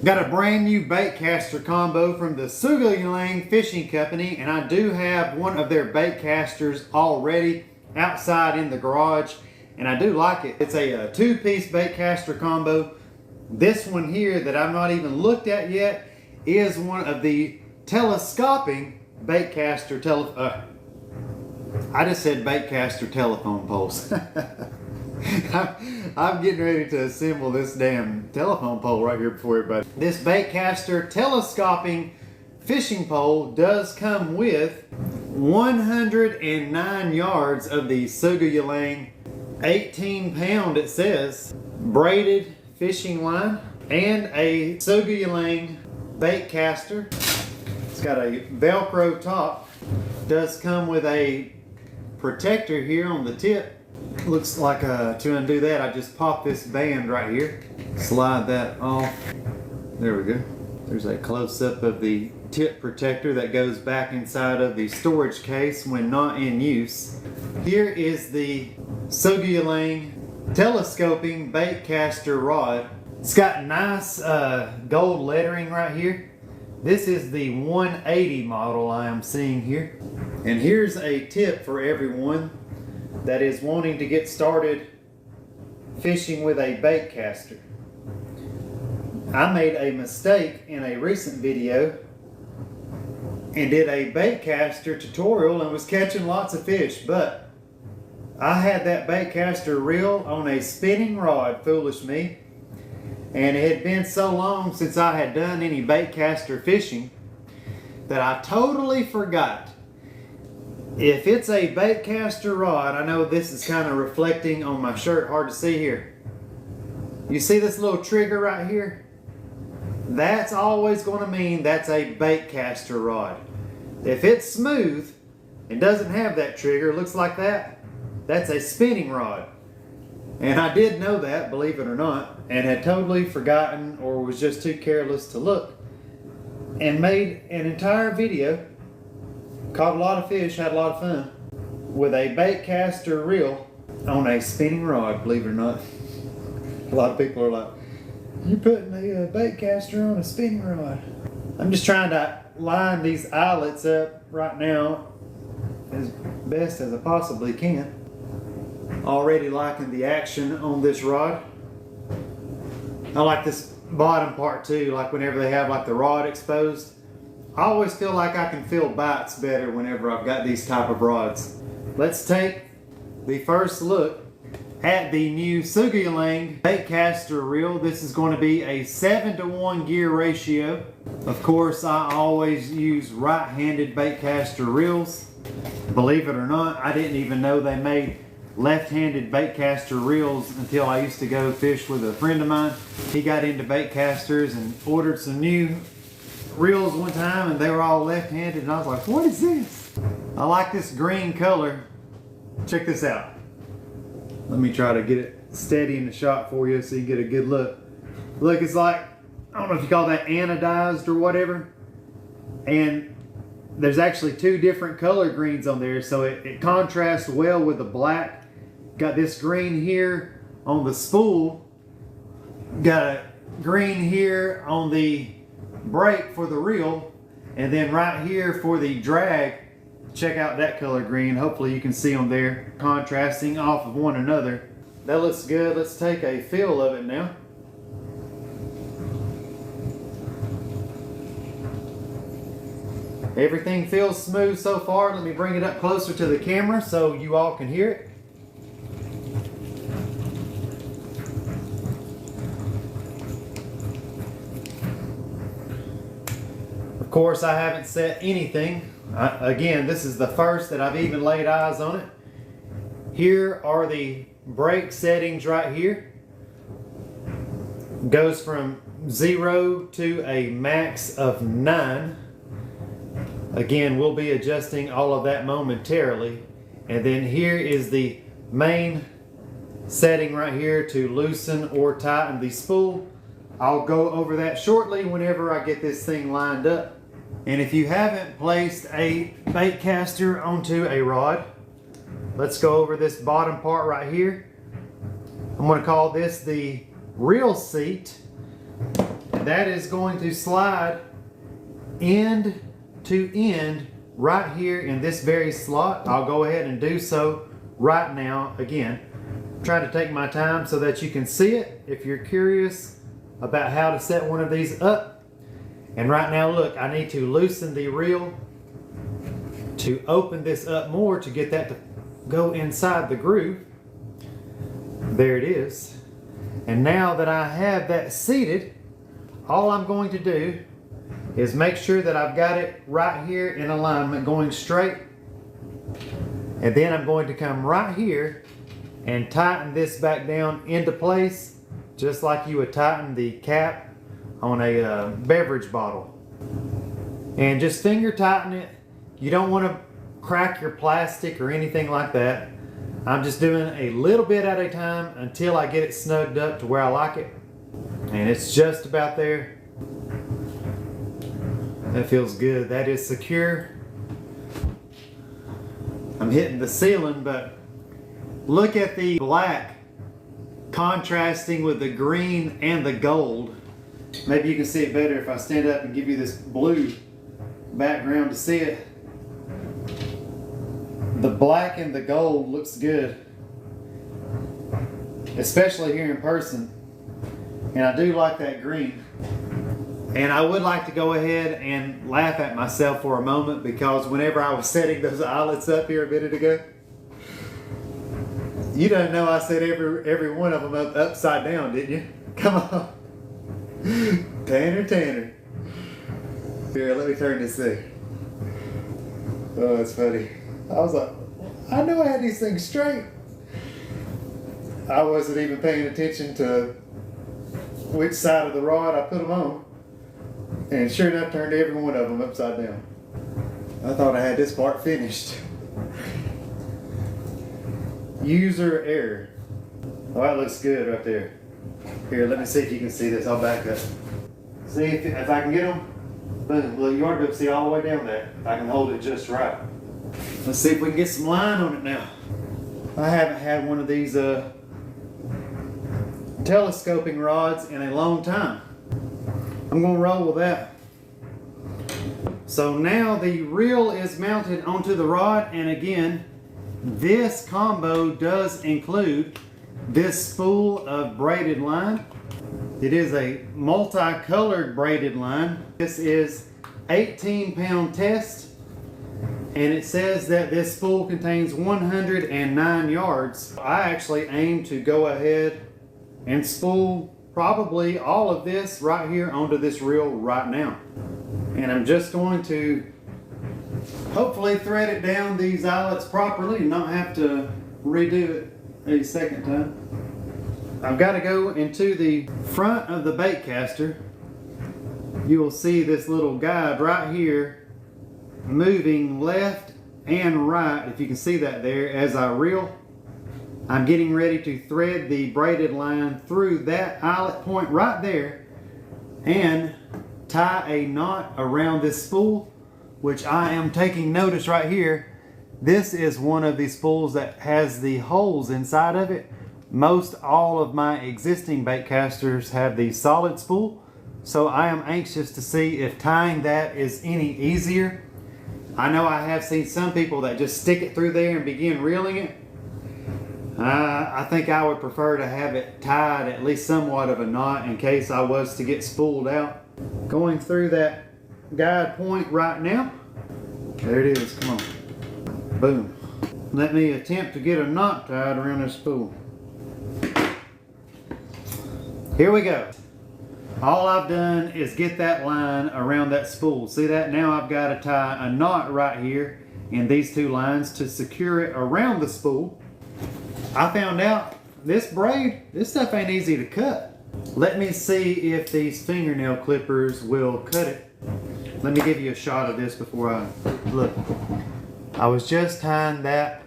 Got a brand new baitcaster combo from the Sougayilang Fishing Company, and I do have one of their baitcasters already outside in the garage, and I do like it. It's a two-piece baitcaster combo. This one here that I've not even looked at yet is one of the telescoping baitcaster I just said baitcaster telephone poles. I'm getting ready to assemble this damn telephone pole right here before everybody. This baitcaster telescoping fishing pole does come with 109 yards of the Sougayilang 18-pound, it says, braided fishing line, and a Sougayilang baitcaster. It's got a Velcro top. Does come with a protector here on the tip. Looks like to undo that, I just pop this band right here, slide that off. There we go. There's a close-up of the tip protector that goes back inside of the storage case when not in use. Here is the Sougayilang telescoping baitcaster rod. It's got nice gold lettering right here. This is the 180 model I am seeing here. And here's a tip for everyone that is wanting to get started fishing with a baitcaster. I made a mistake in a recent video and did a baitcaster tutorial and was catching lots of fish, but I had that baitcaster reel on a spinning rod, foolish me, and it had been so long since I had done any baitcaster fishing that I totally forgot. If it's a baitcaster rod, I know this is kind of reflecting on my shirt, hard to see here. You see this little trigger right here? That's always going to mean that's a baitcaster rod. If it's smooth and doesn't have that trigger, looks like that, that's a spinning rod. And I did know that, believe it or not, and had totally forgotten or was just too careless to look, and made an entire video. Caught a lot of fish, had a lot of fun with a baitcaster reel on a spinning rod, believe it or not. A lot of people are like, "You're putting a baitcaster on a spinning rod." I'm just trying to line these eyelets up right now as best as I possibly can. Already liking the action on this rod. I like this bottom part too, like whenever they have like the rod exposed. I always feel like I can feel bites better whenever I've got these type of rods. Let's take the first look at the new Sougayilang baitcaster reel. This is going to be a 7-to-1 gear ratio. Of course, I always use right-handed baitcaster reels. Believe it or not, I didn't even know they made left-handed baitcaster reels until I used to go fish with a friend of mine. He got into baitcasters and ordered some new reels one time, and they were all left-handed, and I was like, what is this? I like this green color. Check this out. Let me try to get it steady in the shot for you so you get a good look. Look, it's like, I don't know if you call that anodized or whatever, and there's actually two different color greens on there, so it contrasts well with the black. Got this green here on the spool, got a green here on the brake for the reel, and then right here for the drag. Check out that color green. Hopefully you can see them there contrasting off of one another. That looks good. Let's take a feel of it now. Everything feels smooth so far. Let me bring it up closer to the camera so you all can hear it. Of course, I haven't set anything. Again, this is the first that I've even laid eyes on it. Here are the brake settings right here. Goes from 0 to a max of 9. Again, we'll be adjusting all of that momentarily. And then here is the main setting right here to loosen or tighten the spool. I'll go over that shortly whenever I get this thing lined up. And if you haven't placed a baitcaster onto a rod, let's go over this bottom part right here. I'm going to call this the reel seat. that is going to slide end to end right here in this very slot. I'll go ahead and do so right now. Again, try to take my time so that you can see it if you're curious about how to set one of these up. And right now, look, I need to loosen the reel to open this up more to get that to go inside the groove. There it is. And now that I have that seated, all I'm going to do is make sure that I've got it right here in alignment going straight. And then I'm going to come right here and tighten this back down into place just like you would tighten the cap on a beverage bottle. And just finger tighten it. You don't want to crack your plastic or anything like that. I'm just doing a little bit at a time until I get it snugged up to where I like it. And it's just about there. That feels good. That is secure. I'm hitting the ceiling, but look at the black contrasting with the green and the gold. Maybe you can see it better if I stand up and give you this blue background to see it. The black and the gold looks good, especially here in person. And I do like that green. And I would like to go ahead and laugh at myself for a moment, because whenever I was setting those eyelets up here a minute ago, you don't know I set every one of them up upside down, didn't you? Come on. Tanner. Here, let me turn this thing. Oh, that's funny. I was like, I know I had these things straight. I wasn't even paying attention to which side of the rod I put them on. And sure enough, turned every one of them upside down. I thought I had this part finished. User error. Oh, that looks good right there. Here, let me see if you can see this. I'll back up. See if I can get them. Boom. Well, you ought to be able to see all the way down there. If I can hold it just right. Let's see if we can get some line on it now. I haven't had one of these telescoping rods in a long time. I'm going to roll with that. So now the reel is mounted onto the rod, and again, this combo does include this spool of braided line. It is a multicolored braided line. This is 18-pound test, and it says that this spool contains 109 yards. I actually aim to go ahead and spool probably all of this right here onto this reel right now. And I'm just going to hopefully thread it down these eyelets properly and not have to redo it a second time. I've got to go into the front of the baitcaster. You will see this little guide right here moving left and right, if you can see that there, as I reel. I'm getting ready to thread the braided line through that eyelet point right there and tie a knot around this spool, which I am taking notice right here. This is one of the spools that has the holes inside of it. Most all of my existing baitcasters have the solid spool, so I am anxious to see if tying that is any easier. I know I have seen some people that just stick it through there and begin reeling it. I think I would prefer to have it tied at least somewhat of a knot in case I was to get spooled out. Going through that guide point right now. There it is, come on. Boom. Let me attempt to get a knot tied around this spool. Here we go. All I've done is get that line around that spool. See that? Now I've got to tie a knot right here in these two lines to secure it around the spool. I found out this stuff ain't easy to cut. Let me see if these fingernail clippers will cut it. Let me give you a shot of this before I look. I was just tying that,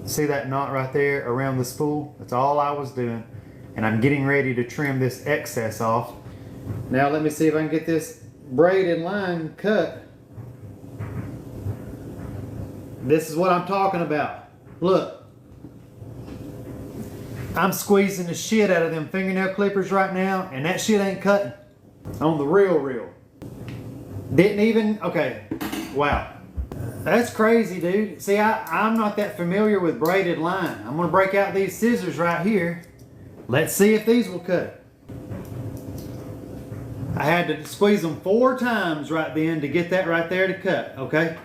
see that knot right there around the spool? That's all I was doing. And I'm getting ready to trim this excess off. Now let me see if I can get this braided line cut. This is what I'm talking about. Look. I'm squeezing the shit out of them fingernail clippers right now, and that shit ain't cutting. on the reel. Didn't even, okay, wow. That's crazy, dude. See, I'm not that familiar with braided line. I'm gonna break out these scissors right here. Let's see if these will cut it. I had to squeeze them 4 times right then to get that right there to cut, okay?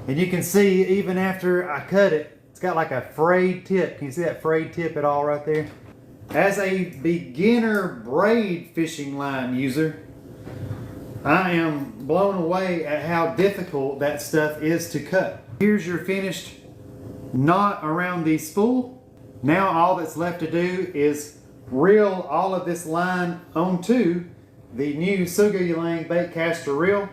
And you can see even after I cut it, it's got like a frayed tip. Can you see that frayed tip at all right there? As a beginner braid fishing line user, I am blown away at how difficult that stuff is to cut. Here's your finished knot around the spool. Now all that's left to do is reel all of this line onto the new Sougayilang Baitcaster reel.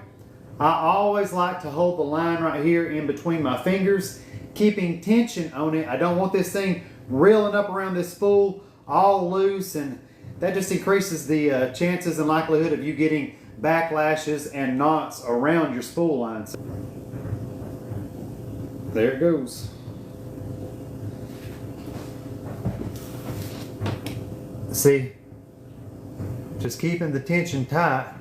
I always like to hold the line right here in between my fingers, keeping tension on it. I don't want this thing reeling up around this spool all loose, and that just increases the chances and likelihood of you getting backlashes and knots around your spool lines. There it goes. See, just keeping the tension tight,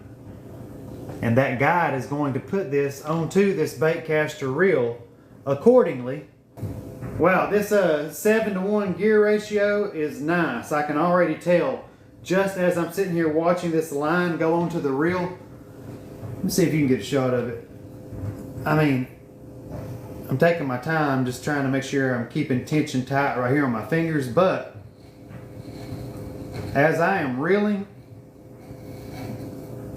and that guide is going to put this onto this baitcaster reel accordingly. Wow, this 7-to-1 gear ratio is nice. I can already tell just as I'm sitting here watching this line go onto the reel. Let me see if you can get a shot of it. I mean, I'm taking my time just trying to make sure I'm keeping tension tight right here on my fingers, but as I am reeling,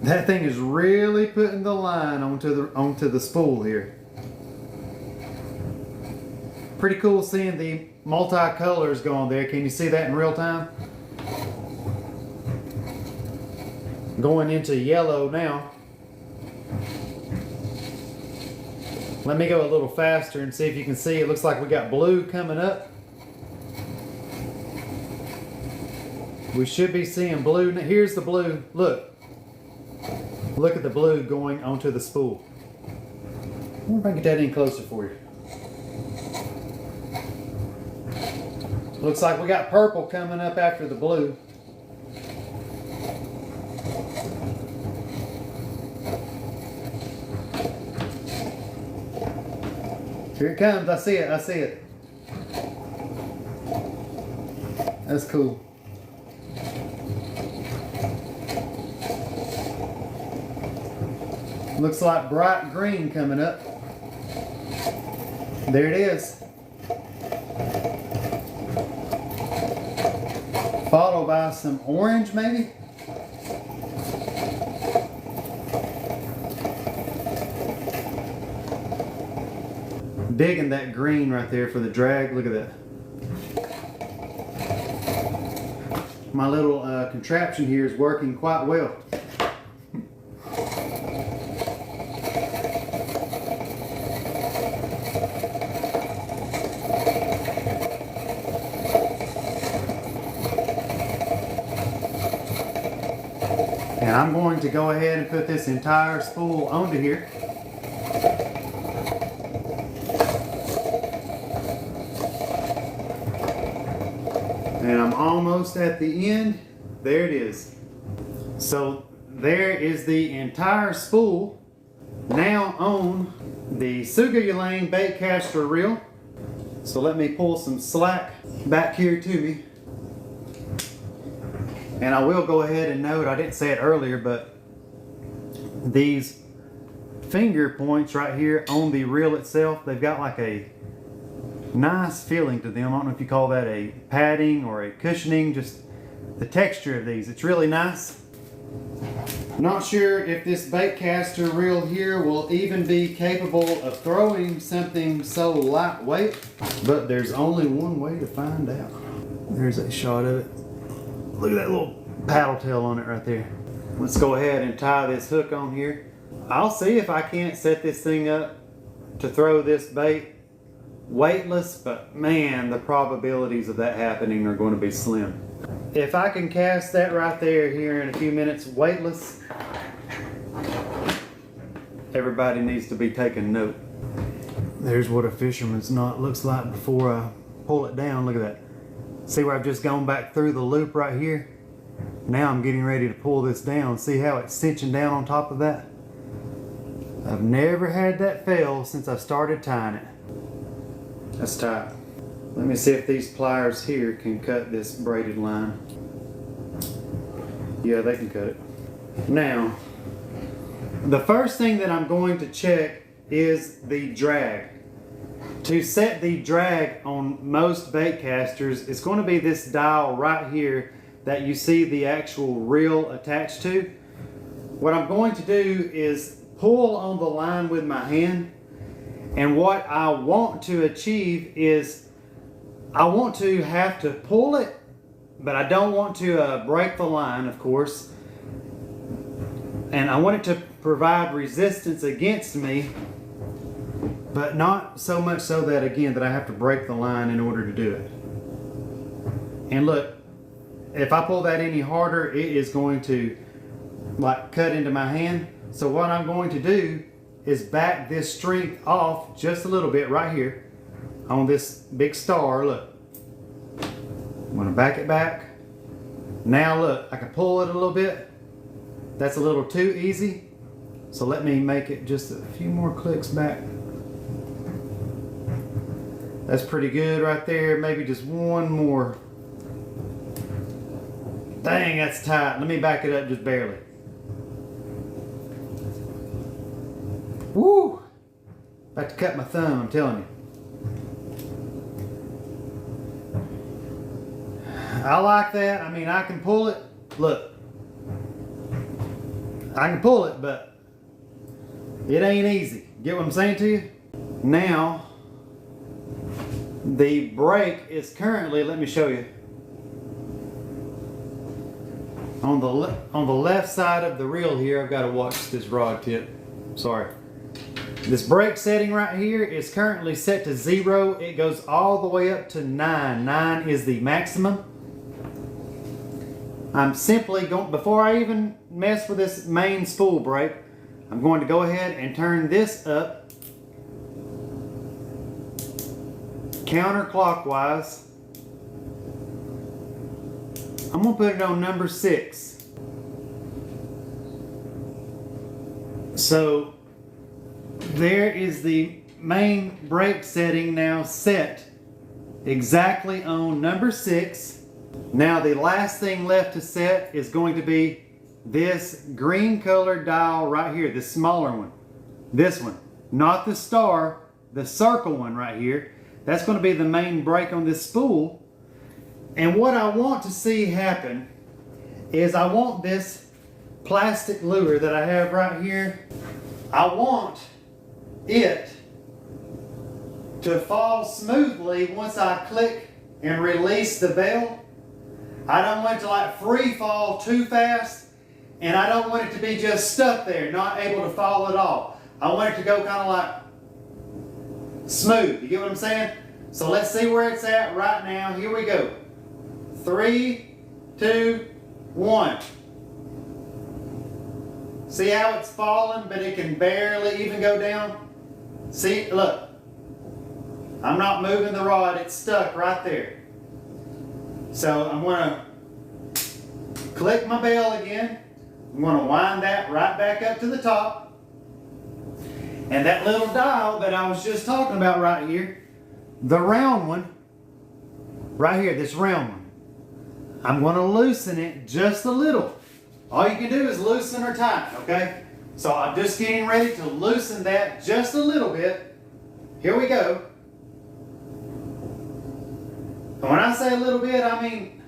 that thing is really putting the line onto the spool here. Pretty cool seeing the multi-colors going there. Can you see that in real time? Going into yellow now. Let me go a little faster and see if you can see. It looks like we got blue coming up. We should be seeing blue. Now, here's the blue. Look. Look at the blue going onto the spool. I wonder if I can get that in closer for you. Looks like we got purple coming up after the blue. Here it comes. I see it. I see it. That's cool. Looks like bright green coming up. There it is. Followed by some orange maybe. Digging that green right there for the drag. Look at that. My little contraption here is working quite well. And I'm going to go ahead and put this entire spool onto here. And I'm almost at the end. There it is. So there is the entire spool now on the Sougayilang Baitcaster reel. So let me pull some slack back here to me. And I will go ahead and note, I didn't say it earlier, but these finger points right here on the reel itself, they've got like a nice feeling to them. I don't know if you call that a padding or a cushioning, just the texture of these. It's really nice. Not sure if this baitcaster reel here will even be capable of throwing something so lightweight, but there's only one way to find out. There's a shot of it. Look at that little paddle tail on it right there. Let's go ahead and tie this hook on here. I'll see if I can't set this thing up to throw this bait weightless, but man, the probabilities of that happening are going to be slim. If I can cast that right there here in a few minutes weightless, everybody needs to be taking note. There's what a fisherman's knot looks like before I pull it down. Look at that. See where I've just gone back through the loop right here? Now I'm getting ready to pull this down. See how it's cinching down on top of that? I've never had that fail since I started tying it. That's tight. Let me see if these pliers here can cut this braided line. Yeah, they can cut it. Now, the first thing that I'm going to check is the drag. To set the drag on most bait casters, it's going to be this dial right here that you see the actual reel attached to. What I'm going to do is pull on the line with my hand, and what I want to achieve is I want to have to pull it, but I don't want to break the line, of course, and I want it to provide resistance against me, but not so much so that, again, that I have to break the line in order to do it. And look, if I pull that any harder, it is going to like cut into my hand. So what I'm going to do is back this strength off just a little bit right here on this big star. Look, I'm going to back it back. Now look, I can pull it a little bit. That's a little too easy. So let me make it just a few more clicks back. That's pretty good right there. Maybe just one more. Dang, that's tight. Let me back it up just barely. Woo! About to cut my thumb, I'm telling you. I like that. I mean, I can pull it. Look. I can pull it, but it ain't easy. Get what I'm saying to you? Now, the brake is currently, let me show you. On the left side of the reel here, I've got to watch this rod tip. Sorry. This brake setting right here is currently set to 0. It goes all the way up to 9. 9 is the maximum. I'm simply going, before I even mess with this main spool brake, I'm going to go ahead and turn this up counterclockwise. I'm going to put it on number 6. So there is the main brake setting now set exactly on number 6. Now the last thing left to set is going to be this green colored dial right here, the smaller one. This one, not the star, the circle one right here. That's going to be the main brake on this spool. And what I want to see happen is I want this plastic lure that I have right here, I want it to fall smoothly once I click and release the bell. I don't want it to like free fall too fast, and I don't want it to be just stuck there, not able to fall at all. I want it to go kind of like smooth. You get what I'm saying? So let's see where it's at right now. Here we go. 3, 2, 1. See how it's falling, but it can barely even go down? See, look. I'm not moving the rod, it's stuck right there. So I'm going to click my bell again. I'm going to wind that right back up to the top. And that little dial that I was just talking about right here, the round one, right here, this round one, I'm going to loosen it just a little. All you can do is loosen or tighten, okay? So I'm just getting ready to loosen that just a little bit. Here we go. And when I say a little bit, I mean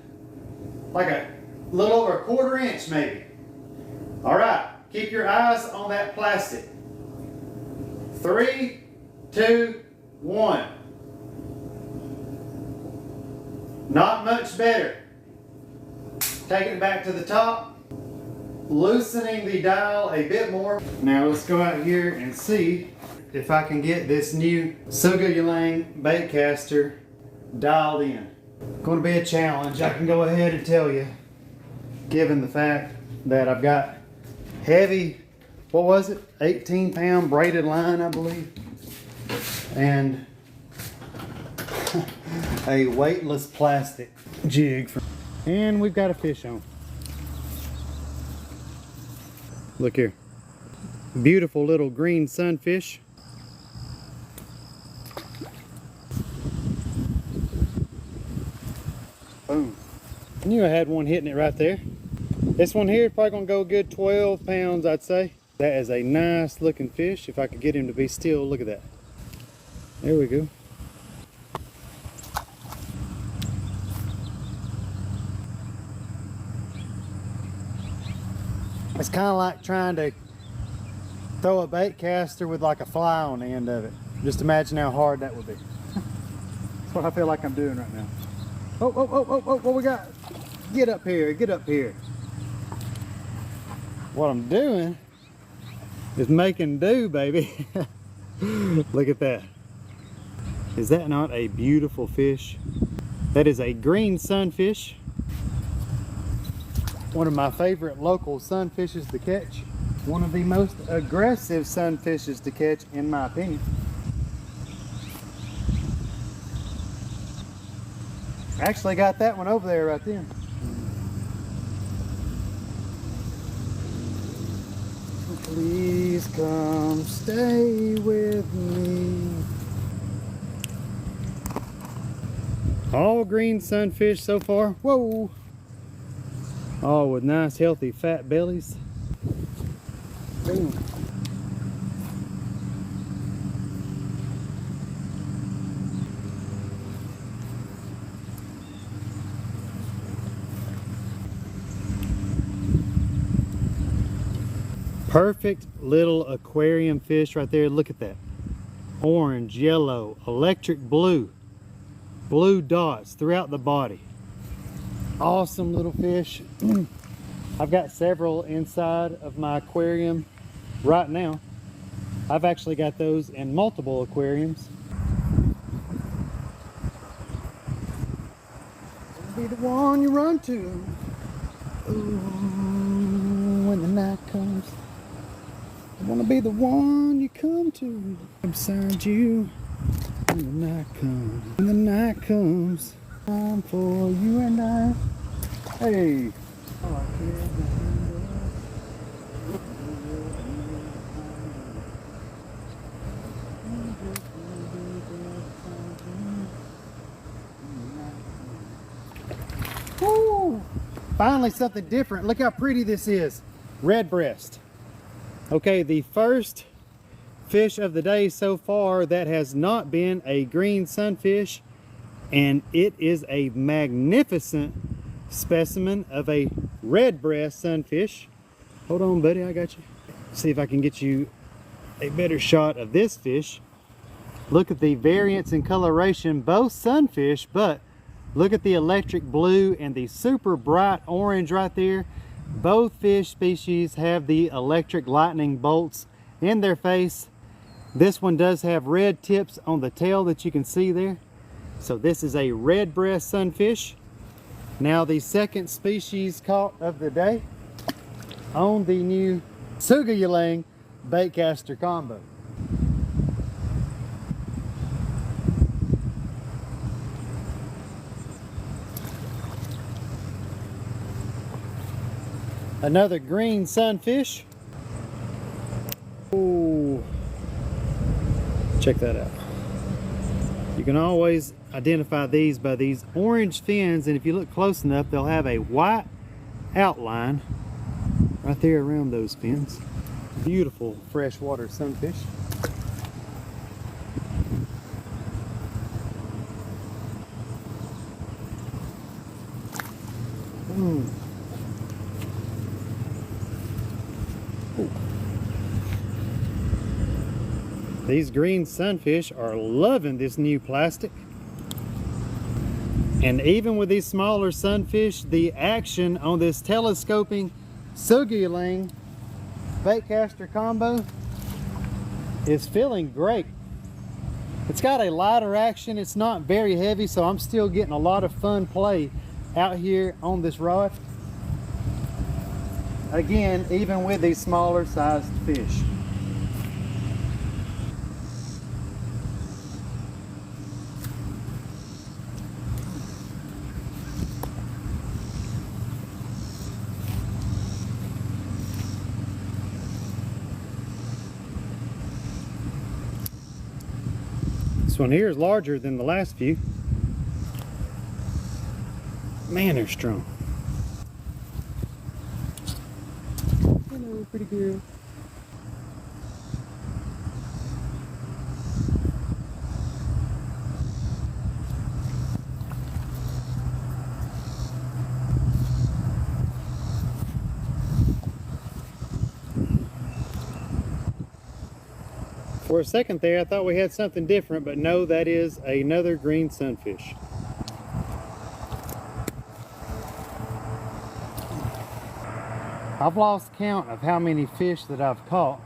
like a little over a 1/4 inch maybe. All right, keep your eyes on that plastic. 3, 2, 1. Not much better. Taking it back to the top, loosening the dial a bit more. Now let's go out here and see if I can get this new Sougayilang Baitcaster dialed in. Going to be a challenge, I can go ahead and tell you, given the fact that I've got heavy, what was it, 18-pound braided line, I believe, and a weightless plastic jig. And we've got a fish on. Look here. Beautiful little green sunfish. Boom. I knew I had one hitting it right there. This one here is probably gonna go a good 12 pounds, I'd say. That is a nice looking fish. If I could get him to be still, look at that. There we go. It's kind of like trying to throw a bait caster with like a fly on the end of it. Just imagine how hard that would be. That's what I feel like I'm doing right now. Oh, what we got? Get up here, get up here. What I'm doing is making do, baby. Look at that. Is that not a beautiful fish? That is a green sunfish. One of my favorite local sunfishes to catch. One of the most aggressive sunfishes to catch, in my opinion. Actually got that one over there right there. Please come stay with me. All green sunfish so far. Whoa! All with nice healthy fat bellies. Boom. Perfect little aquarium fish right there. Look at that. Orange, yellow, electric blue. Blue dots throughout the body. Awesome little fish. I've got several inside of my aquarium right now. I've actually got those in multiple aquariums. Be the one you run to. Ooh, when the night comes, I wanna be the one you come to. Beside you when the night comes. When the night comes, time for you and I. Hey. Woo! Finally something different. Look how pretty this is. Red breast. Okay, the first fish of the day so far that has not been a green sunfish, and it is a magnificent specimen of a red breast sunfish. Hold on, buddy, I got you. See if I can get you a better shot of this fish. Look at the variance in coloration, both sunfish, but look at the electric blue and the super bright orange right there. Both fish species have the electric lightning bolts in their face. This one does have red tips on the tail that you can see there. So this is a red breast sunfish. Now the second species caught of the day on the new Sougayilang Baitcaster combo. Another green sunfish. Oh, check that out. You can always identify these by these orange fins, and if you look close enough, they'll have a white outline right there around those fins. Beautiful freshwater sunfish. Ooh. These green sunfish are loving this new plastic. And even with these smaller sunfish, the action on this telescoping Sougayilang Baitcaster combo is feeling great. It's got a lighter action, it's not very heavy, so I'm still getting a lot of fun play out here on this rod. Again, even with these smaller sized fish. This one here is larger than the last few. Man, they're strong. Hello, pretty girl. For a second there, I thought we had something different, but no, that is another green sunfish. I've lost count of how many fish that I've caught.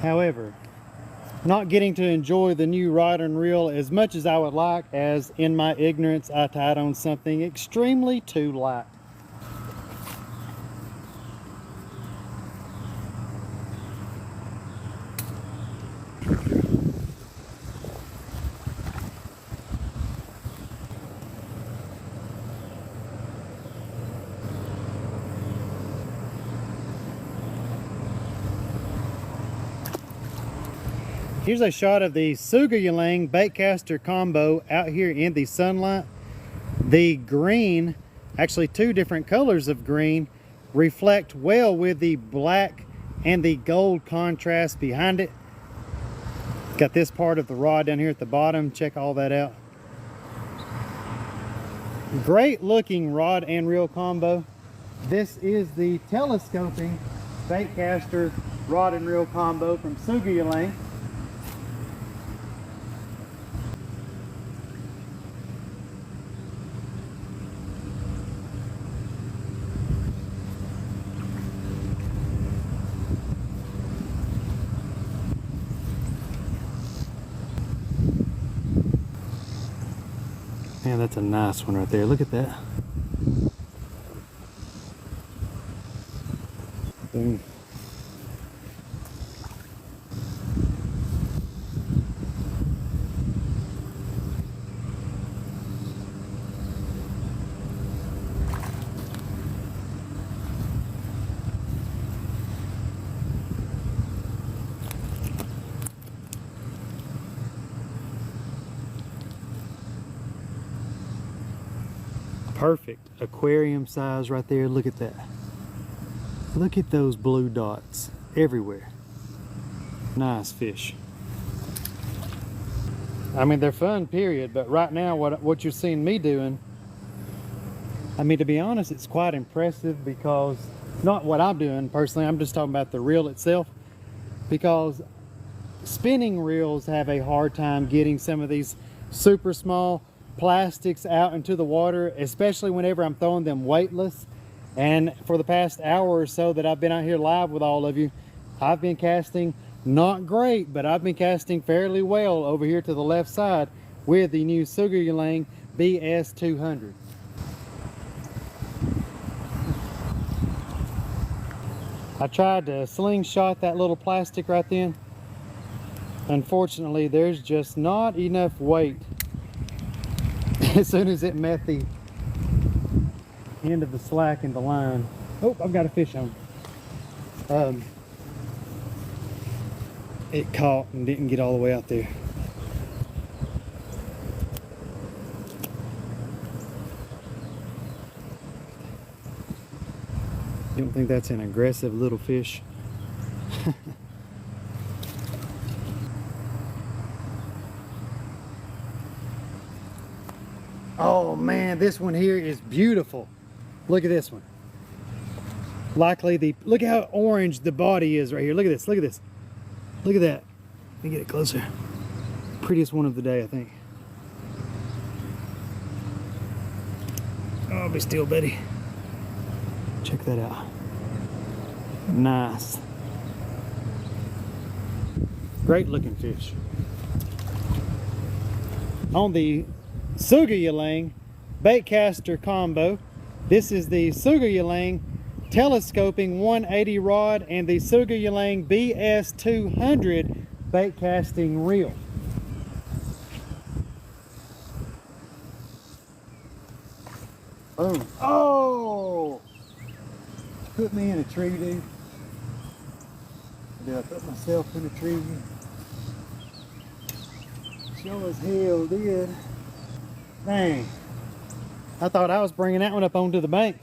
However, not getting to enjoy the new rod and reel as much as I would like, as in my ignorance I tied on something extremely too light. Here's a shot of the Sougayilang Baitcaster combo out here in the sunlight. The green, actually two different colors of green, reflect well with the black and the gold contrast behind it. Got this part of the rod down here at the bottom. Check all that out. Great looking rod and reel combo. This is the telescoping Baitcaster rod and reel combo from Sougayilang. Man, that's a nice one right there. Look at that. Boom. Perfect aquarium size right there. Look at that. Look at those blue dots everywhere. Nice fish. I mean, they're fun, period, but right now what you're seeing me doing, I mean, to be honest, it's quite impressive, because not what I'm doing personally, I'm just talking about the reel itself, because spinning reels have a hard time getting some of these super small plastics out into the water, especially whenever I'm throwing them weightless. And for the past hour or so that I've been out here live with all of you, I've been casting not great, but I've been casting fairly well over here to the left side with the new Sougayilang BS 200. I tried to slingshot that little plastic right then. Unfortunately, there's just not enough weight. As soon as it met the end of the slack in the line, oh, I've got a fish on. It caught and didn't get all the way out there. You don't think that's an aggressive little fish? Oh man, this one here is beautiful. Look at this one. Likely look how orange the body is right here. Look at this, look at this. Look at that. Let me get it closer. Prettiest one of the day, I think. Oh, be still, Betty. Check that out. Nice. Great looking fish. On the Sougayilang Baitcaster combo, this is the Sougayilang telescoping 180 rod and the Sougayilang BS 200 bait casting reel. Boom. Oh! Put me in a tree, dude. Did I put myself in a tree? Sure as hell did. Dang. I thought I was bringing that one up onto the bank.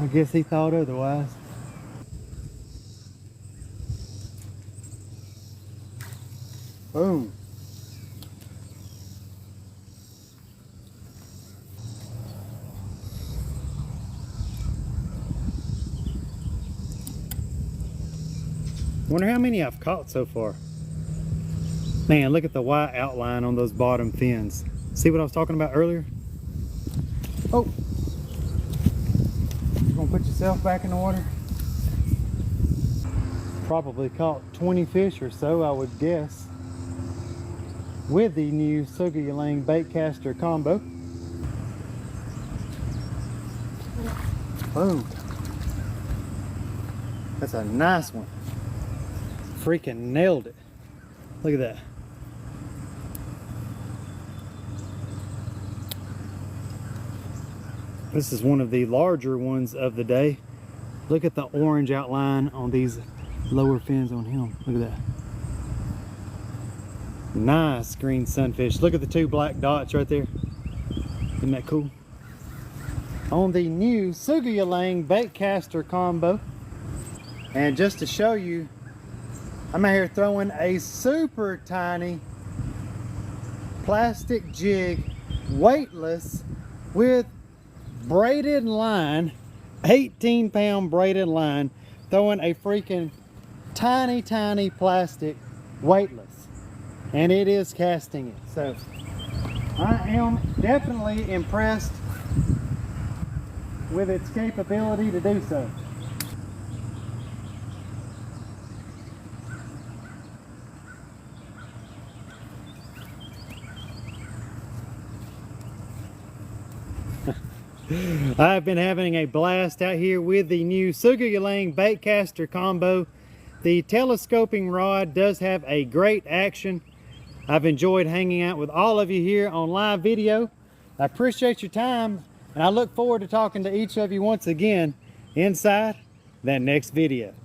I guess he thought otherwise. Boom. Wonder how many I've caught so far. Man, look at the white outline on those bottom fins. See what I was talking about earlier? Oh, you're gonna put yourself back in the water. Probably caught 20 fish or so, I would guess, with the new Sougayilang Baitcaster combo. Boom. That's a nice one. Freaking nailed it. Look at that. This is one of the larger ones of the day. Look at the orange outline on these lower fins on him. Look at that. Nice green sunfish. Look at the two black dots right there. Isn't that cool? On the new Sougayilang Baitcaster combo. And just to show you, I'm out here throwing a super tiny plastic jig, weightless, with braided line, 18-pound braided line, throwing a freaking tiny plastic, weightless, and it is casting it. So I am definitely impressed with its capability to do so. I've been having a blast out here with the new Sougayilang Baitcaster combo. The telescoping rod does have a great action. I've enjoyed hanging out with all of you here on live video. I appreciate your time, and I look forward to talking to each of you once again inside that next video.